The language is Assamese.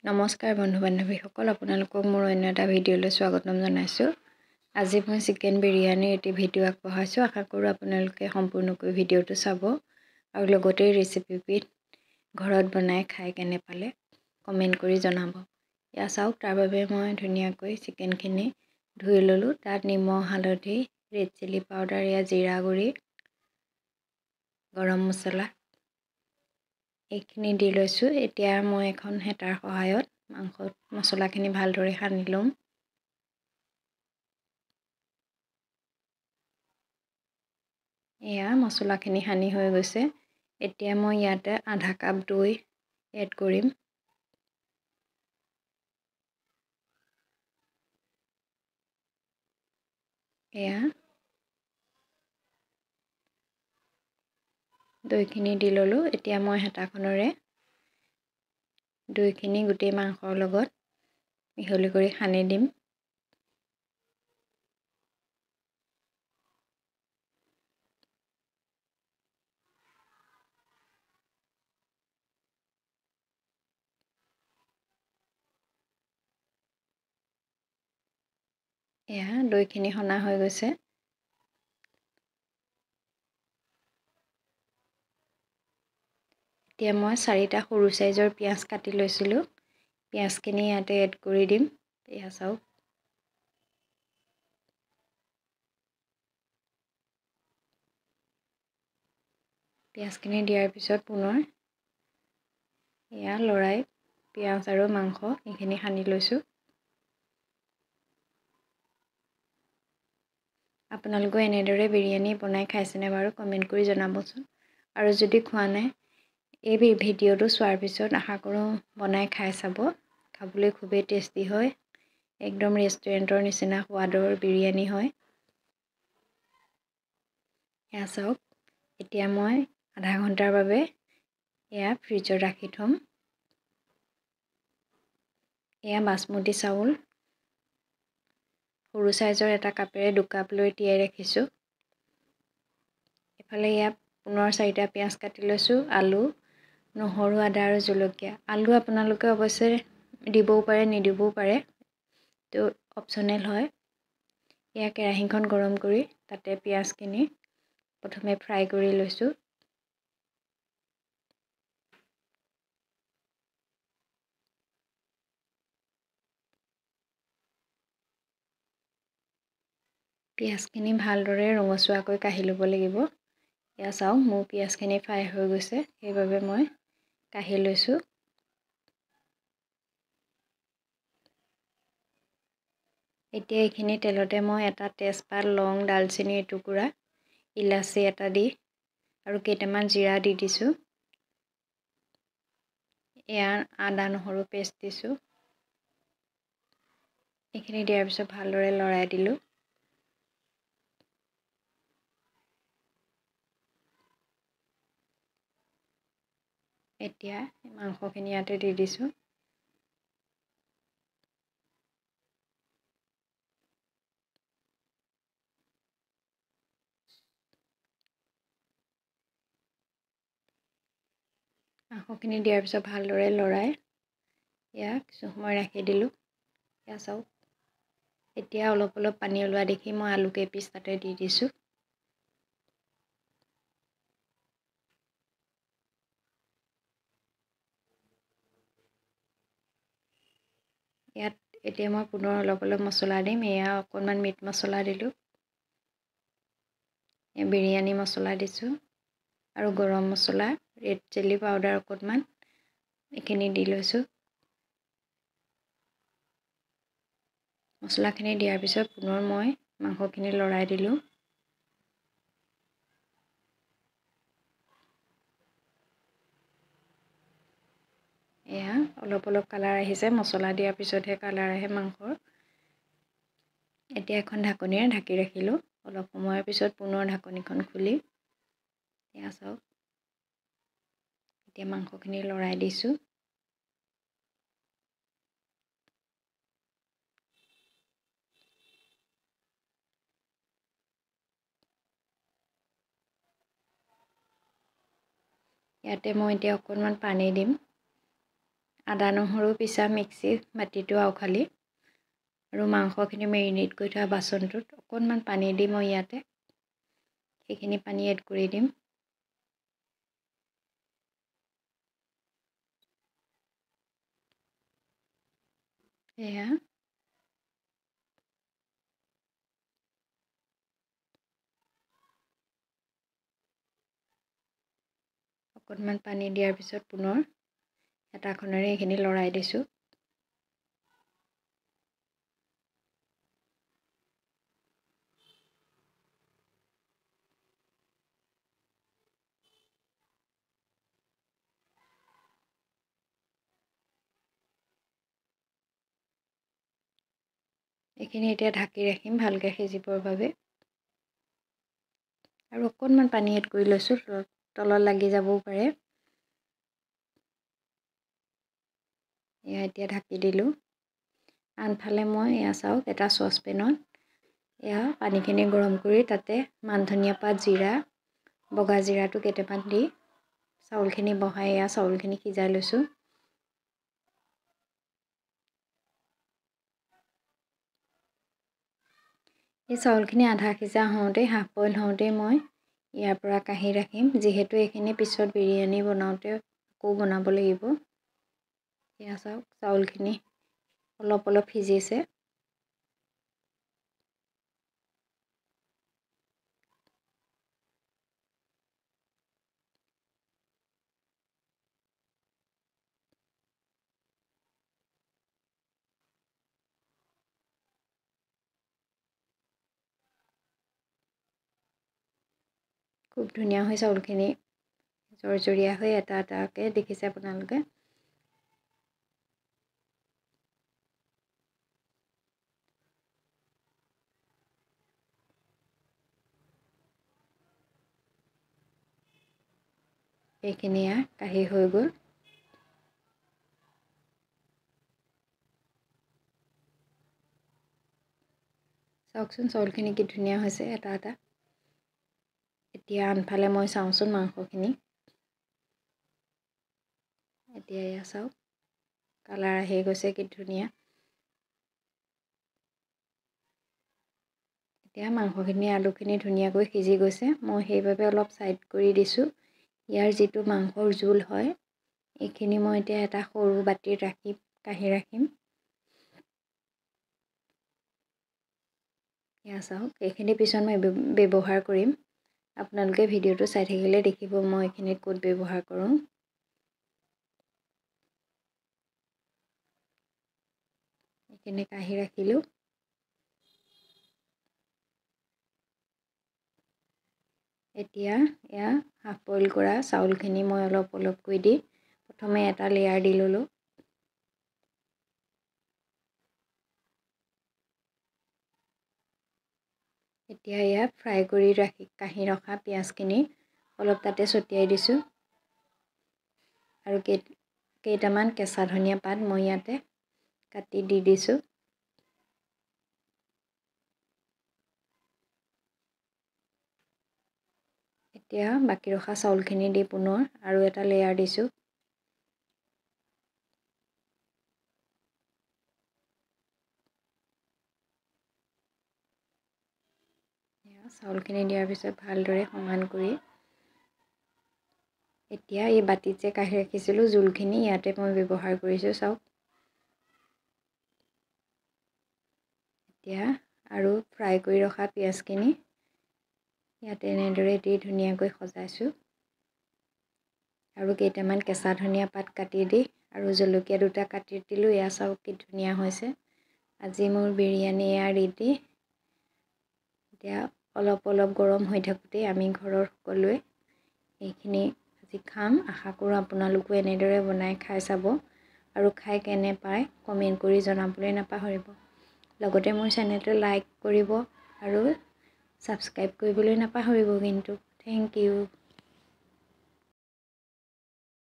নমস্কাৰ বন্ধু বান্ধৱীসকল, আপোনালোকক মোৰ অন্য এটা ভিডিঅ'লৈ স্বাগতম জনাইছোঁ। আজি মই চিকেন বিৰিয়ানীৰ এটি ভিডিঅ' আগবঢ়াইছোঁ। আশা কৰোঁ আপোনালোকে সম্পূৰ্ণকৈ ভিডিঅ'টো চাব আৰু লগতে ৰেচিপিবিধ ঘৰত বনাই খাই কেনে পালে কমেণ্ট কৰি জনাব। এয়া চাওক, তাৰ বাবে মই ধুনীয়াকৈ চিকেনখিনি ধুই ল'লোঁ। তাত নিমখ, হালধি, ৰেড চিলি পাউডাৰ, এয়া জিৰা গুড়ি, গৰম মছলা এইখিনি দি লৈছোঁ। এতিয়া মই এখন হেতাৰ সহায়ত মছলাখিনি ভালদৰে সানি ল'ম। এয়া মছলাখিনি সানি হৈ গৈছে। এতিয়া মই ইয়াতে আধা কাপ দৈ এড কৰিম। এয়া দৈখিনি দি ল'লোঁ। এতিয়া মই হেতাখনেৰে দৈখিনি গোটেই মাংসৰ লগত মিহলি কৰি সানি দিম। এয়া দৈখিনি সনা হৈ গৈছে। এতিয়া মই 4টা সৰু চাইজৰ পিঁয়াজ কাটি লৈছিলোঁ। পিঁয়াজখিনি ইয়াতে এড কৰি দিম। এয়া চাওক, পিঁয়াজখিনি দিয়াৰ পিছত পুনৰ এয়া লৰাই পিঁয়াজ আৰু মাংস এইখিনি সানি লৈছোঁ। আপোনালোকে এনেদৰে বিৰিয়ানী বনাই খাইছেনে বাৰু কমেণ্ট কৰি জনাবচোন। আৰু যদি খোৱা নাই, এই ভিডিঅ'টো চোৱাৰ পিছত আশা কৰোঁ বনাই খাই চাব। খাবলৈ খুবেই টেষ্টি হয়। একদম ৰেষ্টুৰেণ্টৰ নিচিনা সোৱাদৰ বিৰিয়ানী হয়। এয়া চাওক, এতিয়া মই আধা ঘণ্টাৰ বাবে এয়া ফ্ৰিজত ৰাখি থ'ম। এয়া বাচমতি চাউল সৰু চাইজৰ এটা কাপেৰে 2 কাপ লৈ তিয়াই ৰাখিছোঁ। এফালে ইয়াত পুনৰ 4টা পিঁয়াজ কাটি লৈছোঁ। আলু, নহৰু, আদা আৰু জলকীয়া। আলু আপোনালোকে অৱশ্যে দিবও পাৰে, নিদিবও পাৰে, তো অপশ্যনেল হয়। এয়া কেৰাহীখন গৰম কৰি তাতে পিঁয়াজখিনি প্ৰথমে ফ্ৰাই কৰি লৈছোঁ। পিঁয়াজখিনি ভালদৰে ৰঙচুৱাকৈ কাঢ়ি ল'ব লাগিব। এয়া চাওক, মোৰ পিঁয়াজখিনি ফ্ৰাই হৈ গৈছে, সেইবাবে মই কাঢ়ি লৈছোঁ। এতিয়া এইখিনি তেলতে মই এটা তেজপাত, লং, ডালচেনি এটুকুৰা, ইলাচি এটা দি আৰু কেইটামান জিৰা দি দিছোঁ। এয়া আদা নহৰু পেষ্ট দিছোঁ। এইখিনি দিয়াৰ পিছত ভালদৰে লৰাই দিলোঁ। এতিয়া মাংসখিনি ইয়াতে দি দিছোঁ। মাংসখিনি দিয়াৰ পিছত ভালদৰে লৰাই ইয়াক কিছু সময় ৰাখি দিলোঁ। এয়া চাওক, এতিয়া অলপ অলপ পানী ওলোৱা দেখি মই আলু কেইপিচ তাতে দি দিছোঁ। ইয়াত এতিয়া মই পুনৰ অলপ অলপ মছলা দিম। এয়া অকণমান মিট মছলা দিলোঁ, বিৰিয়ানী মছলা দিছোঁ আৰু গৰম মছলা, ৰেড চিলি পাউডাৰ অকণমান এইখিনি দি লৈছোঁ। মছলাখিনি দিয়াৰ পিছত পুনৰ মই মাংসখিনি লৰাই দিলোঁ। এয়া অলপ অলপ কালাৰ আহিছে। মছলা দিয়াৰ পিছতহে কালাৰ আহে মাংসৰ। এতিয়া এখন ঢাকনিৰে ঢাকি ৰাখিলোঁ। অলপ সময়ৰ পিছত পুনৰ ঢাকনিখন খুলি এয়া চাওক, এতিয়া মাংসখিনি লৰাই দিছোঁ। ইয়াতে মই এতিয়া অকণমান পানী দিম। আদা নহৰু পিছা মিক্সি বাতিটো আওখালি আৰু মাংসখিনি মেৰিনেট কৰি থোৱা বাচনটোত অকণমান পানী দি মই ইয়াতে সেইখিনি পানী এড কৰি দিম। এয়া অকণমান পানী দিয়াৰ পিছত পুনৰ হেতাখনেৰে এইখিনি লৰাই দিছোঁ। এইখিনি এতিয়া ঢাকি ৰাখিম ভালকৈ সিজিবৰ বাবে। আৰু অকণমান পানী এড কৰি লৈছোঁ, তলত লাগি যাবও পাৰে। এয়া এতিয়া ঢাকি দিলোঁ। আনফালে মই এয়া চাওক এটা চচপেনত এয়া পানীখিনি গৰম কৰি তাতে মান ধনিয়া পাত, জিৰা, বগা জিৰাটো কেইটামান দি চাউলখিনি বহাই এয়া চাউলখিনি সিজাই লৈছোঁ। এই চাউলখিনি আধা সিজা হওঁতেই হাফ বইল হওঁতেই মই ইয়াৰ পৰা কাঢ়ি ৰাখিম, যিহেতু এইখিনি পিছত বিৰিয়ানী বনাওঁতে আকৌ বনাব লাগিব। এয়া চাওক চাউলখিনি অলপ অলপ সিজিছে। খুব ধুনীয়া হৈ চাউলখিনি জৰজৰীয়া হৈ এটা এটাকৈ দেখিছে আপোনালোকে। এইখিনি কাঢ়ি হৈ গ'ল। চাওকচোন চাউলখিনি কি ধুনীয়া হৈছে এটা এটা। এতিয়া আনফালে মই চাওঁচোন মাংসখিনি। এতিয়া এয়া চাওক কালাৰ আহি গৈছে কি ধুনীয়া। এতিয়া মাংসখিনি আলুখিনি ধুনীয়াকৈ সিজি গৈছে। মই সেইবাবে অলপ ছাইড কৰি দিছোঁ। ইয়াৰ যিটো মাংসৰ জোল হয় এইখিনি মই এতিয়া এটা সৰু বাতিত ৰাখি কাঢ়ি ৰাখিম। এয়া চাওক এইখিনি পিছত মই ব্যৱহাৰ কৰিম। আপোনালোকে ভিডিঅ'টো চাই থাকিলে দেখিব মই এইখিনি ক'ত ব্যৱহাৰ কৰোঁ। এইখিনি কাঢ়ি ৰাখিলোঁ। এতিয়া এয়া হাফ বইল কৰা চাউলখিনি মই অলপ অলপকৈ দি প্ৰথমে এটা লেয়াৰ দি ল'লোঁ। এতিয়া এয়া ফ্ৰাই কৰি কাঢ়ি ৰখা পিঁয়াজখিনি অলপ তাতে ছটিয়াই দিছোঁ। আৰু কেইটামান কেঁচা ধনিয়া পাত মই ইয়াতে কাটি দি দিছোঁ। এতিয়া বাকী ৰখা চাউলখিনি দি পুনৰ আৰু এটা লেয়াৰ দিছোঁ। চাউলখিনি দিয়াৰ পিছত ভালদৰে সমান কৰি এতিয়া এই বাতিত যে কাঢ়ি ৰাখিছিলোঁ জোলখিনি ইয়াতে মই ব্যৱহাৰ কৰিছোঁ। চাওক এতিয়া আৰু ফ্ৰাই কৰি ৰখা পিঁয়াজখিনি ইয়াতে এনেদৰে দি ধুনীয়াকৈ সজাইছোঁ। আৰু কেইটামান কেঁচা ধনিয়া পাত কাটি দি আৰু জলকীয়া দুটা কাটি দিলোঁ। এয়া চাওক কি ধুনীয়া হৈছে। আজি মোৰ বিৰিয়ানী এয়া ৰেডি। এতিয়া অলপ অলপ গৰম হৈ থাকোঁতেই আমি ঘৰৰ সকলোৱে এইখিনি আজি খাম। আশা কৰোঁ আপোনালোকো এনেদৰে বনাই খাই চাব আৰু খাই কেনে পায় কমেণ্ট কৰি জনাবলৈ নাপাহৰিব। লগতে মোৰ চেনেলটো লাইক কৰিব আৰু ছাবস্ক্ৰাইব কৰিবলৈ নাপাহৰিব কিন্তু। Thank U.